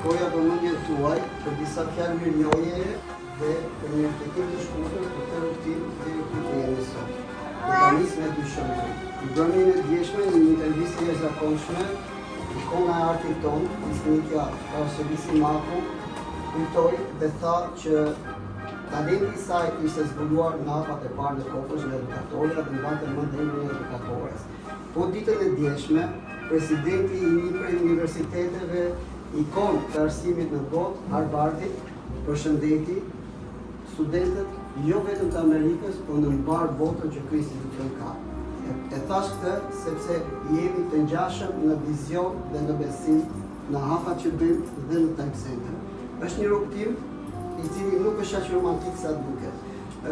kërkoja përmendjen tuaj për disa fjalë mirënjohjeje dhe për një reflektim të shkurtër për këtë rrugtim deri ku jemi sot. Do ta nis me dy shembuj. I bëni në djeshme një intervistë e jashtëzakonshme, ikona e artit tonë, Nisnika Parashevisi Maku, kujtoi dhe tha që talenti i saj ishte zbuluar në hapat e parë në Kopës nga edukatorja dhe mbante mend emrin e edukatores. Po ditën e djeshme, presidenti i një prej universiteteve ikon të arsimit në botë, Harvardit, përshëndeti studentët jo vetëm të Amerikës, por në mbar botën që ky institucion ka. E thash këtë sepse jemi të ngjashëm në vizion dhe në besim në hapat që bëjmë dhe në Time Center. Është një rrugtim i cili nuk është aq romantik sa duket.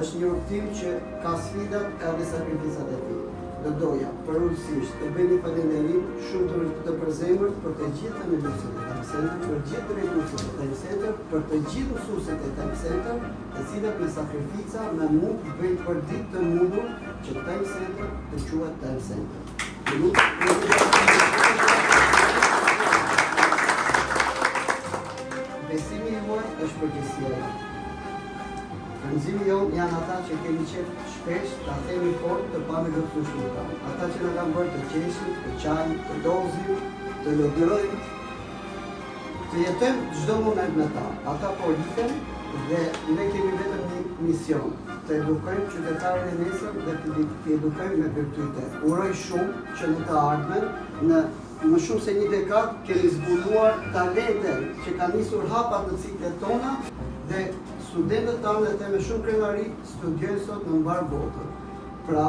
Është një rrugtim që ka sfidat ka dhe sakrificat e tij. Do doja përgjithsisht të bëj një falënderim shumë të përzemërt për të gjithë analistë e Time Center, për gjithë drejtuesit e Time Center, për të gjithë mësuesit e Time Center, të cilët me sakrifica me mund të bëjnë për ditë të mundur që Time Center të quhet Time Center. Besimi juaj është përgjegjësia jote. Frymëzimi jonë janë ata që kemi qenë shpesh ta themi fort të pa me lotësueshmën tonë. Ata që na kanë bërë të qeshim, të qajmë, të dozim, të lodërojmë, të jetojmë çdo moment me ta. Ata po rriten dhe ne kemi vetëm një mision, të edukojmë qytetarin e nesër dhe të edukojmë me virtyte. Uroj shumë që në të ardhmen, në më shumë se një dekadë kemi zbuluar talente që kanë nisur hapat në ciklet tona dhe studentët tanë dhe me shumë krenari studiojnë sot në mbar botën. Pra,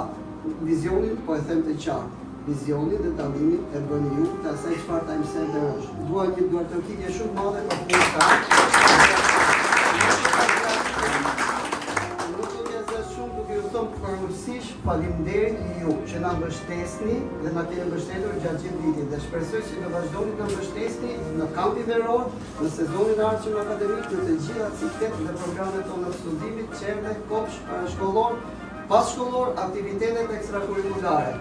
vizionin po e them të qartë. Vizionin dhe talimin e bëni ju të asaj çfarë Time Center është. Dua një duartërkitje shumë madhe për punëtarët. Shumë duke ju thënë përgjithsisht faleminderit ju që na mbështesni dhe na keni mbështetur gjatë gjithë vitit dhe shpresoj që do vazhdoni të mbështesni në kampin veror, në sezonin e ardhshëm akademik, në të gjitha ciklet dhe programet tona të studimit, çerde, kopsh, shkollor, passhkollor, aktivitetet ekstrakurrikulare.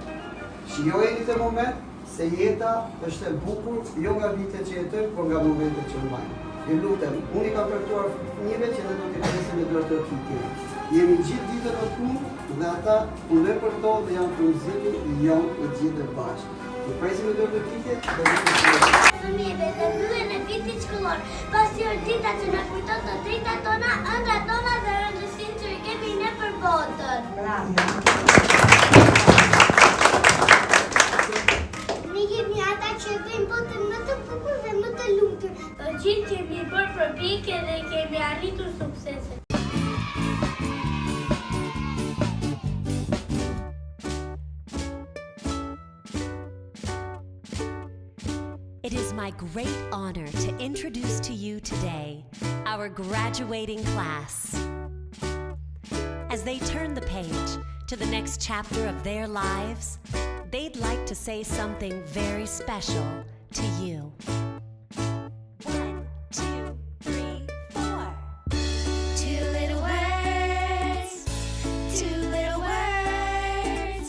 Shijojeni këtë moment se jeta është e bukur jo nga vitet që jetojmë, por nga momentet që mbajmë. Ju lutem, unë i kam përtuar fëmijëve që ne do t'i presim me duartërkitje. Jemi gjithë ditën në punë dhe ata punojnë për to dhe janë frymëzimi jonë të gjithë bashkë. Të presim me duartërkitje dhe fëmijëve dhe mbylljen e vitit shkollor. Pasi është dita që na kujton të dritat tona, ëndrat tona dhe rëndësinë që i kemi ne për botën. Bravo. Ne jemi ata që bëjmë botën më të bukur dhe më të lumtur. Të gjithë kemi bërë përpjekje dhe kemi arritur suksese. It is my great honor to introduce to you today our graduating class. As they turn the page to the next chapter of their lives, they'd like to say something very special to you. 1, 2, 3, 4. Two little words, two little words,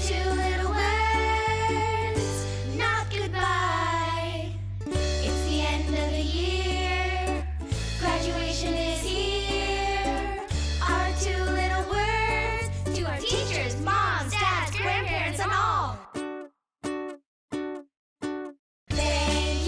two little words, not goodbye. It's the end of the year, graduation is here. Our two little words to our teachers, moms, dads, grandparents, and all. Thank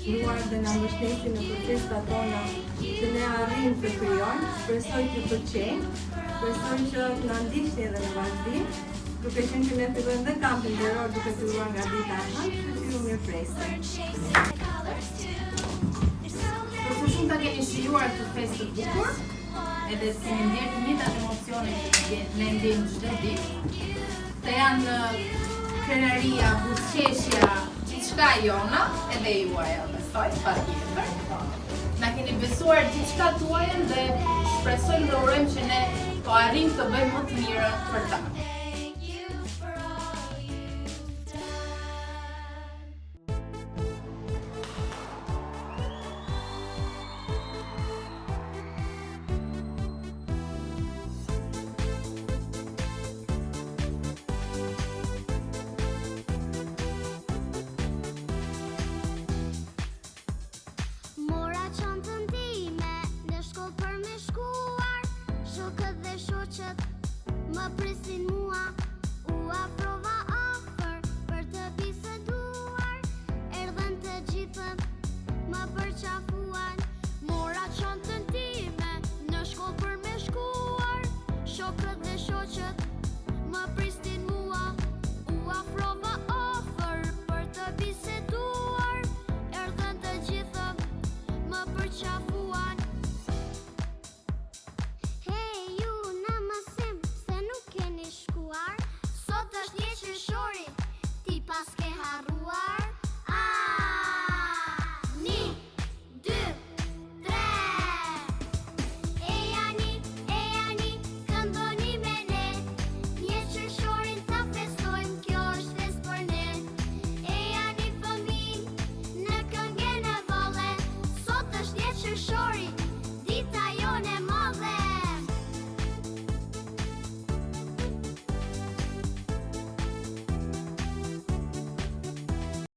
shkruar dhe na mbështesin në protestat tona që ne arrim të krijojmë. Shpresoj të pëlqejnë, shpresoj që na ndiqni edhe në vazhdim, duke qenë që ne fillojmë dhe kampin veror duke filluar nga dita e hënë, kështu që ju mirëpresim. Përse shumë ta keni shijuar këtë festë të bukur, edhe të keni ndjerë të njëjtat emocione që ne ndjejmë çdo ditë. Të janë krenaria, buzëqeshja, gjithçka jona, edhe juaja, besoj, patjetër. Na keni besuar gjithçka tuajën dhe shpresojmë dhe urojmë që ne po arrijmë të bëjmë më të mirën për ta. Mora çantën time në shkollë për me shkuar, shokët dhe shoqet më presin mua.